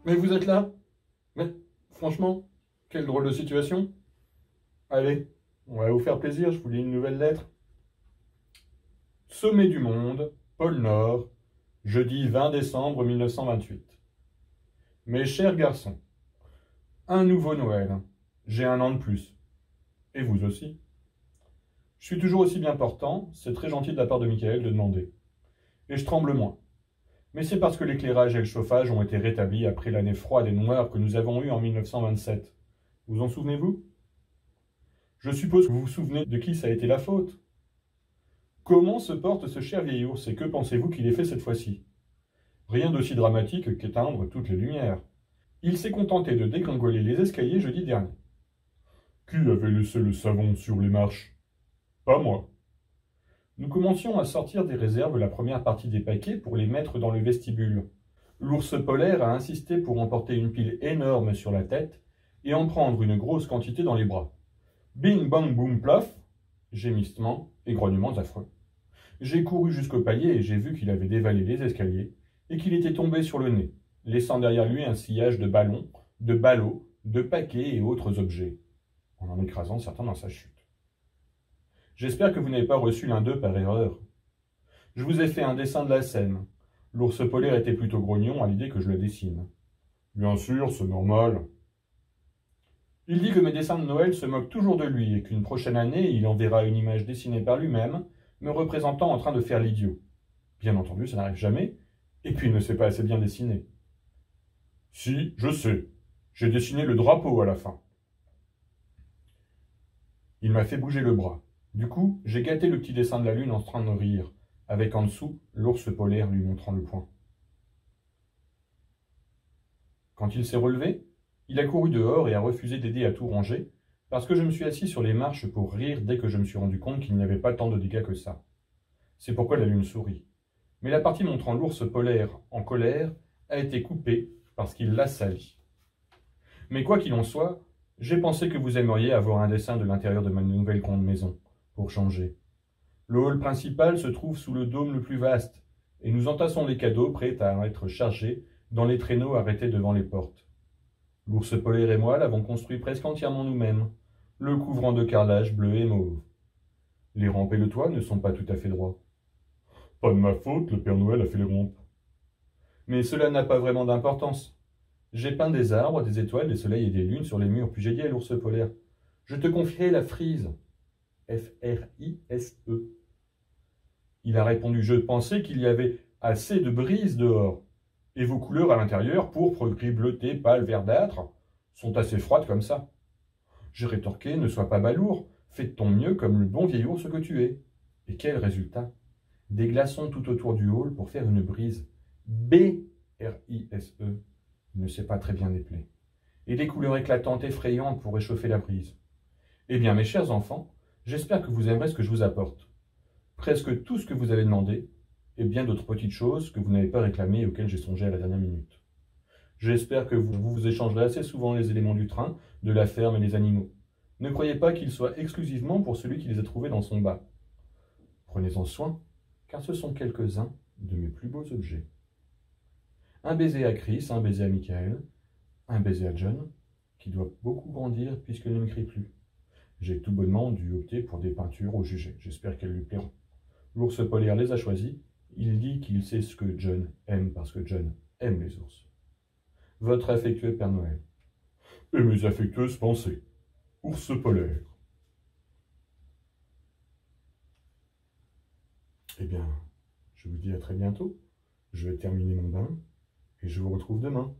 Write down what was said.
Mais vous êtes là? Mais franchement, quelle drôle de situation. Allez, on va vous faire plaisir, je vous lis une nouvelle lettre. Sommet du monde, pôle Nord, jeudi 20 décembre 1928. Mes chers garçons, un nouveau Noël. J'ai un an de plus. Et vous aussi. Je suis toujours aussi bien portant, c'est très gentil de la part de Michael de demander. Et je tremble moins. Mais c'est parce que l'éclairage et le chauffage ont été rétablis après l'année froide et noire que nous avons eue en 1927. Vous en souvenez-vous? Je suppose que vous vous souvenez de qui ça a été la faute. Comment se porte ce cher vieil ours et que pensez-vous qu'il ait fait cette fois-ci? Rien d'aussi dramatique qu'éteindre toutes les lumières. Il s'est contenté de dégringoler les escaliers jeudi dernier. Qui avait laissé le savon sur les marches? Pas moi. Nous commencions à sortir des réserves la première partie des paquets pour les mettre dans le vestibule. L'ours polaire a insisté pour emporter une pile énorme sur la tête et en prendre une grosse quantité dans les bras. Bing bang boum plaf, gémissements et grognements affreux. J'ai couru jusqu'au palier et j'ai vu qu'il avait dévalé les escaliers et qu'il était tombé sur le nez, laissant derrière lui un sillage de ballons, de ballots, de paquets et autres objets, en écrasant certains dans sa chute. J'espère que vous n'avez pas reçu l'un d'eux par erreur. Je vous ai fait un dessin de la scène. L'ours polaire était plutôt grognon à l'idée que je le dessine. Bien sûr, c'est normal. Il dit que mes dessins de Noël se moquent toujours de lui et qu'une prochaine année, il enverra une image dessinée par lui-même, me représentant en train de faire l'idiot. Bien entendu, ça n'arrive jamais, et puis il ne sait pas assez bien dessiner. Si, je sais. J'ai dessiné le drapeau à la fin. Il m'a fait bouger le bras. Du coup, j'ai gâté le petit dessin de la lune en train de rire, avec en dessous l'ours polaire lui montrant le poing. Quand il s'est relevé, il a couru dehors et a refusé d'aider à tout ranger, parce que je me suis assis sur les marches pour rire dès que je me suis rendu compte qu'il n'y avait pas tant de dégâts que ça. C'est pourquoi la lune sourit. Mais la partie montrant l'ours polaire en colère a été coupée parce qu'il l'a sali. Mais quoi qu'il en soit, j'ai pensé que vous aimeriez avoir un dessin de l'intérieur de ma nouvelle grande maison, pour changer. Le hall principal se trouve sous le dôme le plus vaste, et nous entassons les cadeaux prêts à être chargés dans les traîneaux arrêtés devant les portes. L'ours polaire et moi l'avons construit presque entièrement nous-mêmes, le couvrant de carrelage bleu et mauve. Les rampes et le toit ne sont pas tout à fait droits. Pas de ma faute, le Père Noël a fait les rampes. Mais cela n'a pas vraiment d'importance. J'ai peint des arbres, des étoiles, des soleils et des lunes sur les murs, puis j'ai dit à l'ours polaire, je te confierai la frise. F-R-I-S-E. Il a répondu, je pensais qu'il y avait assez de brise dehors. Et vos couleurs à l'intérieur, pourpre, gris bleuté, pâle, verdâtre, sont assez froides comme ça. J'ai rétorqué, ne sois pas balourd, fais de ton mieux comme le bon vieil ours que tu es. Et quel résultat? Des glaçons tout autour du hall pour faire une brise. B-R-I-S-E. Il ne sait pas très bien épeler. Et des couleurs éclatantes, effrayantes pour réchauffer la brise. Eh bien, mes chers enfants, j'espère que vous aimerez ce que je vous apporte. Presque tout ce que vous avez demandé, et bien d'autres petites choses que vous n'avez pas réclamées et auxquelles j'ai songé à la dernière minute. J'espère que vous échangerez assez souvent les éléments du train, de la ferme et des animaux. Ne croyez pas qu'ils soient exclusivement pour celui qui les a trouvés dans son bas. Prenez-en soin, car ce sont quelques-uns de mes plus beaux objets. Un baiser à Chris, un baiser à Michael, un baiser à John, qui doit beaucoup grandir puisqu'il ne m'écrit plus. J'ai tout bonnement dû opter pour des peintures au jugé. J'espère qu'elles lui plairont. L'ours polaire les a choisis. Il dit qu'il sait ce que John aime parce que John aime les ours. Votre affectueux Père Noël. Et mes affectueuses pensées. Ours polaire. Eh bien, je vous dis à très bientôt. Je vais terminer mon bain et je vous retrouve demain.